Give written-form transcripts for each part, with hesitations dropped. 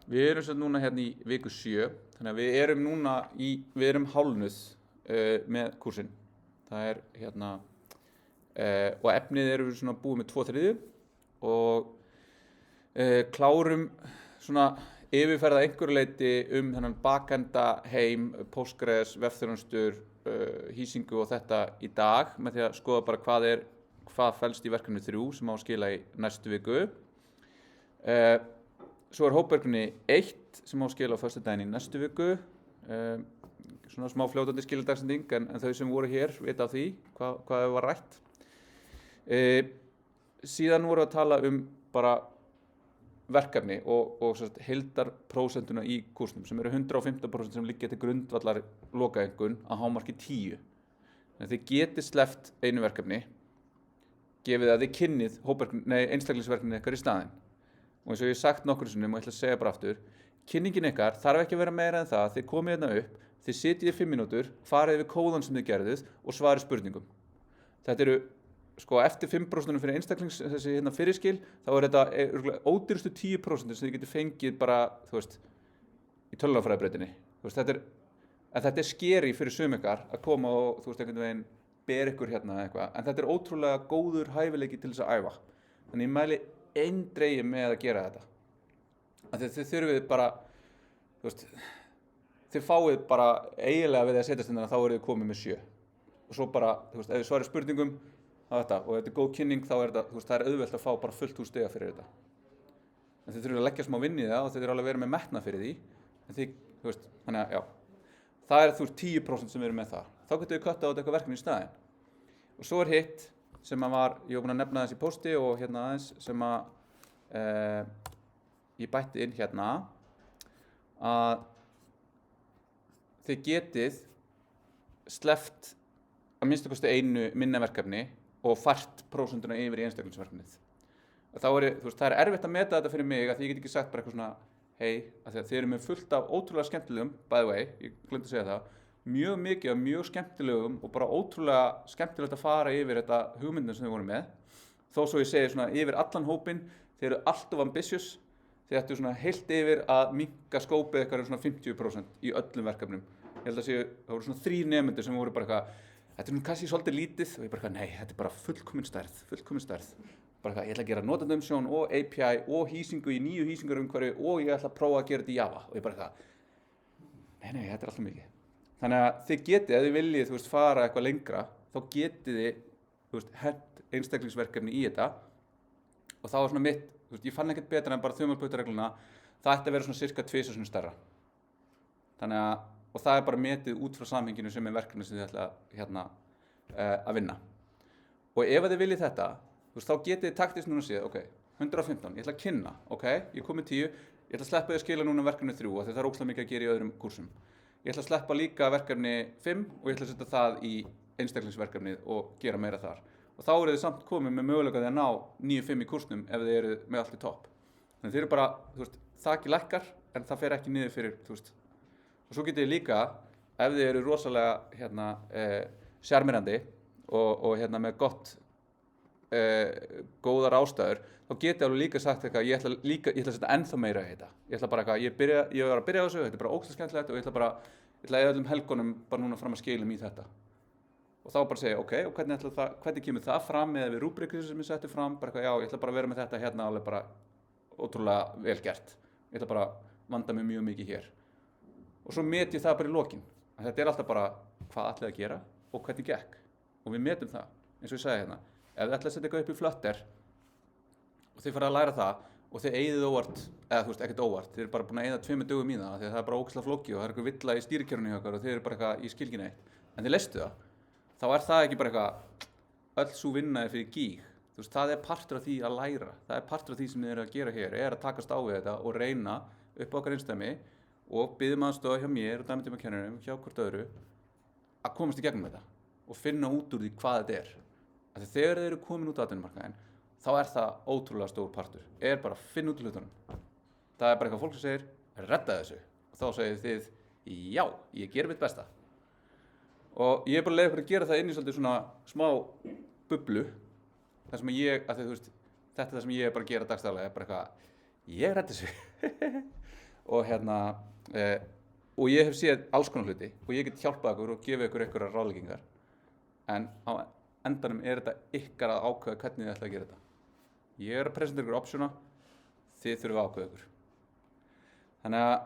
Við erum sem núna hérna í viku 7, þannig að við erum hálfnuð með kúrsinn. Það er hérna, og efnið erum við svona búið með 2/3 og klárum svona yfirferða einhverju leyti þennan bakenda heim, Postgres, vefþjónustur, hýsingu og þetta í dag með því að skoða bara hvað felst í verkefni 3 sem á að skila í næstu viku. Svo er hópverkefni 1 sem á að skila á föstudaginn í næstu viku. Svona smá fljótandi skiladagsending en þau sem voru hér vita af því hvað var rætt. Síðan vorum við að tala bara verkefni og heildarprósentuna í kúrsnum sem eru 115% sem liggja til grundvallar lokaeinkunn að hámarki 10. En þið getið sleppt einu verkefni, gefið að þið kynnið einstaklingsverkefni ykkar í staðinn. Og eins og ég hef sagt nokkrum sinnum og ég ætla að segja bara aftur, kynningin ykkar þarf ekki að vera meira en það, þið komið hérna upp, þið sitjið í 5 mínútur, farið yfir kóðan sem þið gerðuð og svarið spurningum. Þetta eru eftir 5% fyrir þessi hérna fyrirskil, þá er þetta ódýrustu 10% sem þið getur fengið bara, í tölvunarfræðibrautinni. Þetta er skeri fyrir sum ykkar að koma og einhvern veginn ber ykkur hérna eitthvað, en þetta er ótrúlega góður hæfileiki til þess að æfa. Þannig ég mæli eindregið með að gera þetta. Af því þið þurfið bara, þið fáið bara eiginlega við að setjast hérna þá eru þið komið með 7. Og svo bara, ef þið svarið spurningum, og þetta er góð kynning, þá er þetta, það er auðvelt að fá bara fullt úr stiga fyrir þetta. En þið þurfum að leggja smá vinn í það og þið þurfum alveg að vera með metnað fyrir því. En þið, þannig að, já, það er 10% sem við erum með það. Þá getum við köttað át eitthvað verkefni í staðinn. Og svo er hitt sem ég var búinn að nefna þess í pósti og hérna aðeins sem ég bætti inn hérna að þið getið sleppt að minnsta kosti einu minna verkefni og fært prósentuna yfir í einstaklingsverkefnið. Það er erfitt að meta þetta fyrir mig að ég get ekki sagt bara eitthvað svona af því að þið eru með fullt af ótrúlega skemmtilegum, by the way, ég glemdi að segja það, mjög mikið af mjög skemmtilegum og bara ótrúlega skemmtilegt að fara yfir þetta hugmyndin sem þið voru með. Þó svo ég segi svona yfir allan hópinn, þið eru alltof ambitious, þið ættu svona heilt yfir að minnka skópið eitthvað svona 50% í öllum verkefnum. Ég held að það voru svona 3 nemendur sem voru bara eitthvað, þetta er kannski svolítið lítið og ég bara nei, þetta er bara fullkomin stærð. Bara ég ætla að gera notendaumsjón og API og hýsingu í nýju hýsingarumhverfi og ég ætla að prófa að gera þetta í Java og ég bara nei, þetta er alltaf mikið. Þannig að þið getið, ef þið viljið, fara eitthvað lengra, þá getið þið, hent einstaklingsverkefni í þetta og þá svona mitt, ég fann ekkert betra en bara þumalputtaregluna, það ætti að vera svona cirka 2 sinnum stærra. Þannig að, og það er bara metið út frá samhenginu sem er verkefni sem þið ætla að vinna. Og ef þið viljið þetta, þá getið þið taktist núna að segja, 115, ég ætla að kynna, ég kom með 10, ég ætla að sleppa því að skila núna verkefni 3 af því það er ógeðslega mikið að gera í öðrum kúrsum. Ég ætla að sleppa líka verkefni 5 og ég ætla að setja það í einstaklingsverkefnið og gera meira þar. Og þá eru þið samt komið með möguleika því að ná 9-5 í kúrsnum ef þið eru með allt í topp. Þannig þið eru bara, þakið lækkar en það fer ekki niður fyrir, Og svo getið þið líka, ef þið eru rosalega sjarmerandi og með góðar ástæður, þá getið alveg líka sagt eitthvað, ég ætla að setja ennþá meira í þetta. Ég ætla bara eitthvað, ég var að byrja á þessu, þetta er bara ógeðslega skemmtilegt og ég ætla að eyða öllum helgunum bara núna fram að skilum í þetta. Og þá bara segja, og hvernig kemur það fram með við rúbrikið sem ég setti fram, bara eitthvað, ég ætla bara að vera með þetta hérna alveg bara ótrúlega vel gert. Ég ætla bara að vanda mig mjög mikið hér. Og svo met ég það bara í lokin. Þetta er alltaf bara hvað ætlið að gera og hvernig gekk. Og við metum það, eins og ég sagði hérna. Ef þið ætla að setja eitthvað upp í Flutter og þið fara að læra það og þið eyðið óvart, eða ekkert óvart, þið eru bara búin að eyða 2 dögum í það því að það er bara ógeðslega flókið og það er eitthvað villa í stýrikerfinu hjá ykkur og þið eru bara eitthvað í skilgin eitt. En þið leystu það, þá er það ekki bara eitthvað öll sú vinnaði fyrir gíg. Það er partur af því að læra, það er partur af því sem þið eru að gera hér, er að takast á við þetta og reyna upp okkar einsdæmi og biðjum aðstoð hjá mér og dæmitímakennurum, hjá hvort öðru, að komast í gegnum þetta og finna út úr því hvað þetta er. Þegar þeir eru komin út á atvinnumarkaðinn, þá er það ótrúlega stór partur, er bara að finna út úr hlutunum. Það er bara eitthvað fólk sem segir, redda þessu. Og þá segir þið, já, ég ger mitt besta. Og ég er bara að leyfa ykkur að gera það inn í svolítið svona smá bublu, þar sem þetta er það sem ég er bara að gera dagstaglega, er bara eitthvað, ég redda þessu. og og ég hef séð alls konar hluti og ég get hjálpað ykkur og gefið ykkur einhverjar ráðleggingar en á endanum þetta ykkar að ákveða hvernig þið ætla að gera þetta ég að presentera ykkur optiona þið þurfum að ákveða ykkur þannig að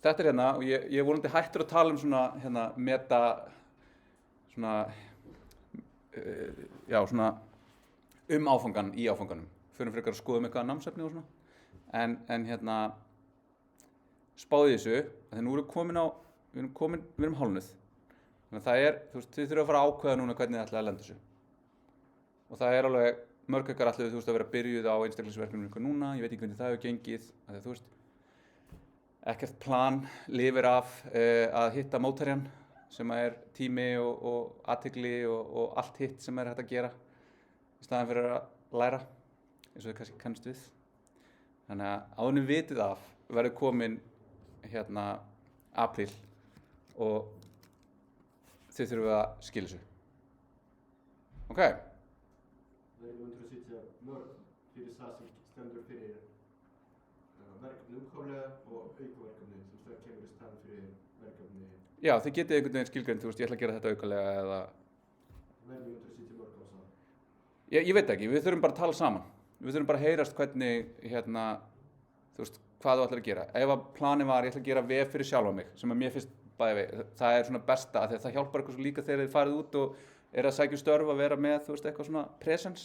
þetta og ég vonandi hættur að tala svona meta svona svona áfangan í áfanganum fyrir frekar að skoðum eitthvað námsefni og svona en spáði þessu þegar nú við erum hálfnuð þannig að það þið þurfum að fara að ákveða núna hvernig þið ætlaði að lenda þessu og það alveg mörg ykkar ætluðu að vera byrjuð á einstaklingsverkefnum ykkur núna ég veit ekki hvernig það hefur gengið að ekkert plan lifir af að hitta mótherjan sem tími og athygli og allt hitt sem hægt að gera í staðinn fyrir að læra eins og þið kannski kannast við þannig að áður vitið af verður komin apríl og þið þurfum að skila þessu ok Verður sitja mörg fyrir það sem stendur fyrir verkefni umhverflega og aukaverkefni sem það kemur í stað fyrir verkefni Já, þið getið einhvern veginn skilgreind, ég ætla að gera þetta aukalega eða Verður sitja mörg á það? Ég veit ekki, við þurfum bara að tala saman við þurfum bara að heyrast hvernig hvað þú ætlar að gera ef að planið var, ég ætla að gera vef fyrir sjálfa mig sem að mér finnst bæði það svona besta, af því að það hjálpar eitthvað svo líka þegar þið farið út og að sækja störf að vera með, eitthvað svona presence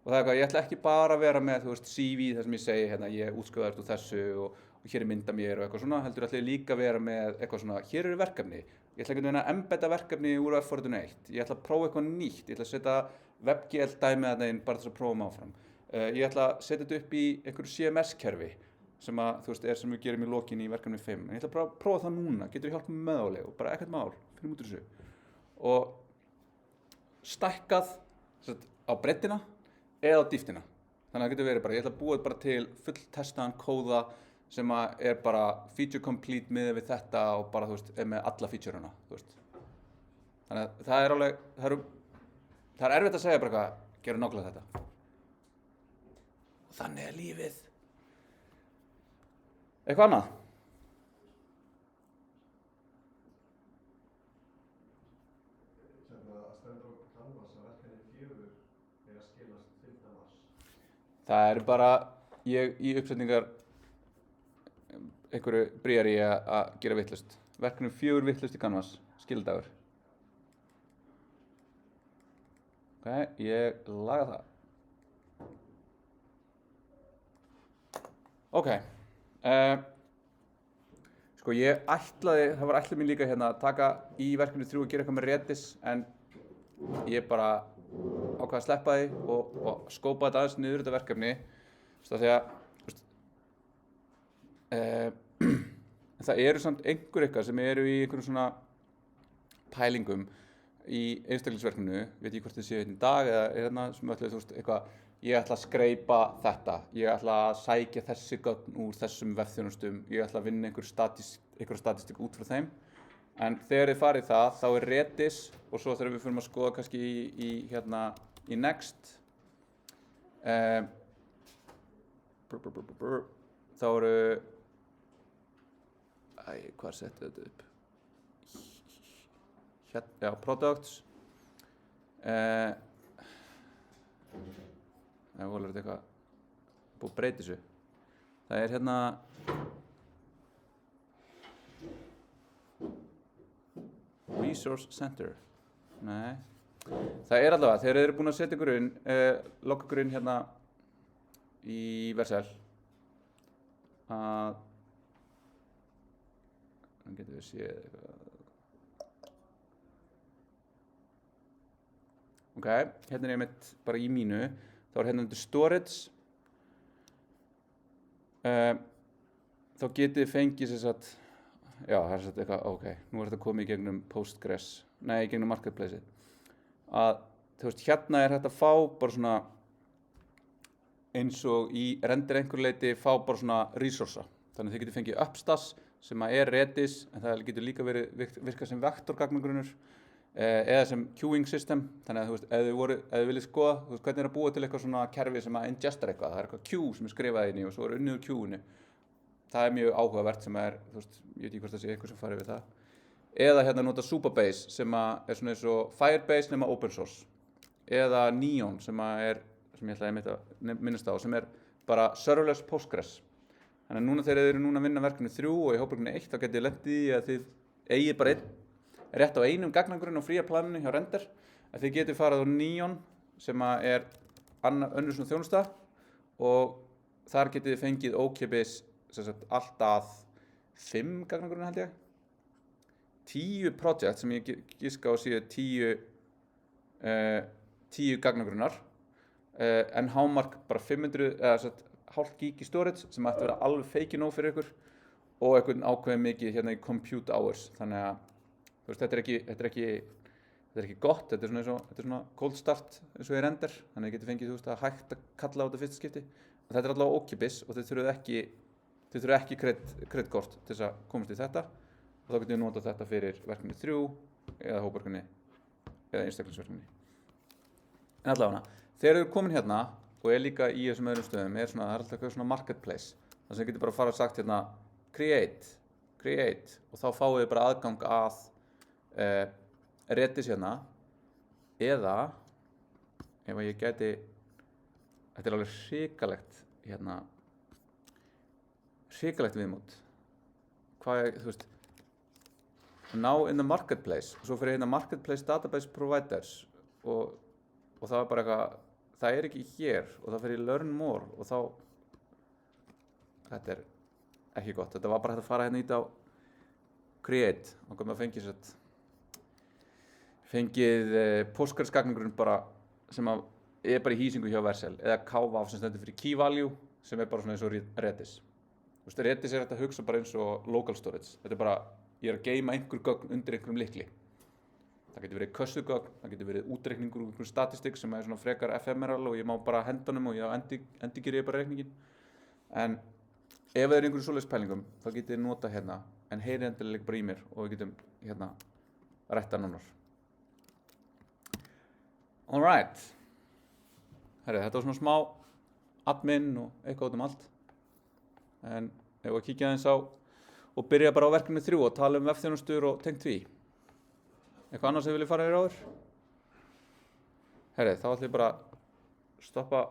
og það eitthvað, ég ætla ekki bara að vera með, CV þar sem ég segi, ég útskrifaðist úr þessu og hér mynda mér og eitthvað svona, heldur ætla ég líka að vera með eitthvað svona, hér eru verkefni, ég ætla ekki að embedda verkefni úr F41, ég ætla að prófa eitthvað nýtt, ég ætla að setja WebGL dæmi þarna inn bara þess að prófa mig áfram, ég ætla að setja þetta upp í einhverju CMS-kerfi sem að, sem við gerum í lokin í verkefni 5, en ég ætla bara að prófa það núna, getur ég hjálpað með álega og bara ekkert mál, finnum út úr þessu og stækkað á breiddina eða á dýptina. Þannig að það getur verið bara, ég ætla að búa bara til fulltestaðan kóða sem að bara feature complete miðað við þetta og bara, með alla featureuna, Þannig að það alveg, það erfitt að segja bara hvað, gera nákvæmlega þetta. Og þannig lífið. Eitthvað annað? Það bara, ég í uppsetningar einhverju bríjar í að gera vitlaust. Verkefni 4 vitlaust í Canvas, skildagur. Ok, ég laga það. Ok, sko ég ætlaði, það var ætlað mín líka að taka í verkefni 3 og gera eitthvað með Redis, en ég bara ákvað að sleppa því og skópa þetta aðeins niður þetta verkefni því að það eru samt eitthvað sem eru í einhverjum svona pælingum í einstaklingsverkefninu, veit ég hvort þið séu í dag eða sem ætlaði eitthvað, ég ætla að skreypa þetta, ég ætla að sækja þessi gögn úr þessum vefþjónustum, ég ætla að vinna einhverja statistík út frá þeim. En þegar þið farið það, þá Redis og svo þegar við fyrir að skoða kannski í Next þá eru hvað settu þetta upp? Já, Products það volur þetta eitthvað búið að breyta þessu. Það er Resource Center. Nei. Það er allavega, þegar þið eru búin að setja ykkur inn, logga ykkur inn í Vercel að þannig getum við séð eitthvað. Ok, hérna ég mitt bara í mínu, þá er undir Storage þá getið þið fengið já, það er eitthvað, ok, nú þetta komið í gegnum Postgres, nei, í gegnum Marketplace-ið. Að, hérna hægt að fá bara svona, eins og í render einhverju leyti, fá bara svona resursa. Þannig að þið getur fengið Upstas, sem er Redis, en það getur líka virkað sem vektorgagnagrunnur, eða sem queuing system. Þannig að, ef þið viljið skoða, hvernig að búa til eitthvað svona kerfi sem að ingestar eitthvað. Það er eitthvað queue sem skrifað inn í og svo unnið úr queueinu. það er mjög áhugavert sem er, þú veist, ég veit ekki hvort það sé eitthvað sem farið við það. Eða hérna nota Supabase sem er svona eins og Firebase nema open source. Eða Neon sem ég ætlaði einmitt að minnast á, sem er bara serverless Postgres. Þannig að núna þegar þið eru núna að vinna verkefni 3 og í hópverkefni 1 þá getið þið lent í því að þið eigið bara rétt á einum gagnagrunn á fría planinu hjá Render. Að þið getið farið á Neon sem er önnur svona þjónusta og þar getið þið fengið ókeypis allt að 5 gagnagrunn held ég. 10 project sem ég giska á séu 10 gagnagrunnar en hámark bara 500 eða hálft gig í storage sem ætti að vera alveg fake nóg fyrir ykkur og einhvern ákveðið mikið hérna í compute hours. Þannig að þú veist, þetta er ekki gott, þetta er svona cold start eins og í Render. Þannig að þið getið fengið, þú veist, að hægt að kalla á þetta fyrsta skipti. Og þetta er allavega ókeypis og þið þurfið ekki kreditkort til þess að komast í þetta. Og þá getið þið notað þetta fyrir verkefni 3 eða hópverkefni eða einstaklingsverkefni. En allavega, þegar þið eru komin hérna og líka í þessum öðrum stöðum það er alltaf eitthvað svona marketplace. Þannig sem þið getur bara að fara og sagt hérna create og þá fáið þið bara aðgang að Redis hérna eða ef að ég gæti þetta er alveg hrikalegt viðmót. Þú veist now in the marketplace og svo fyrir hérna marketplace database providers og það er bara eitthvað það er ekki hér og það fyrir learn more og þá þetta er ekki gott. Þetta var bara hægt að fara hérna í þetta á create og komið að fengið Postgres gagnagrunn bara sem er bara í hýsingu hjá Vercel eða KVAF sem stendur fyrir key value sem er bara svona eins og Redis. Þú veist, Redis er þetta að hugsa bara eins og local storage. Þetta er bara, ég er að geyma einhver gögn undir einhverjum lykli. Það getur verið kössugögn, það getur verið útreikningur úr einhverjum statistik sem er svona frekar ephemeral og ég má bara henda honum og ég endigeri bara reikningin. En ef það er einhverjum svoleiðis pælingum, þá getið þið nota hérna, en heyri endilega bara í mér og við getum hérna rætta nánar. Alright. Herri, þetta var svona smá admin og eitthvað út allt. En ef við kíkja aðeins á og byrja bara á verkefni 3 og tala vefþjónustur og tengt því. Eitthvað annars sem við viljum fara yfir áður? Herri, þá ætlum ég bara að stoppa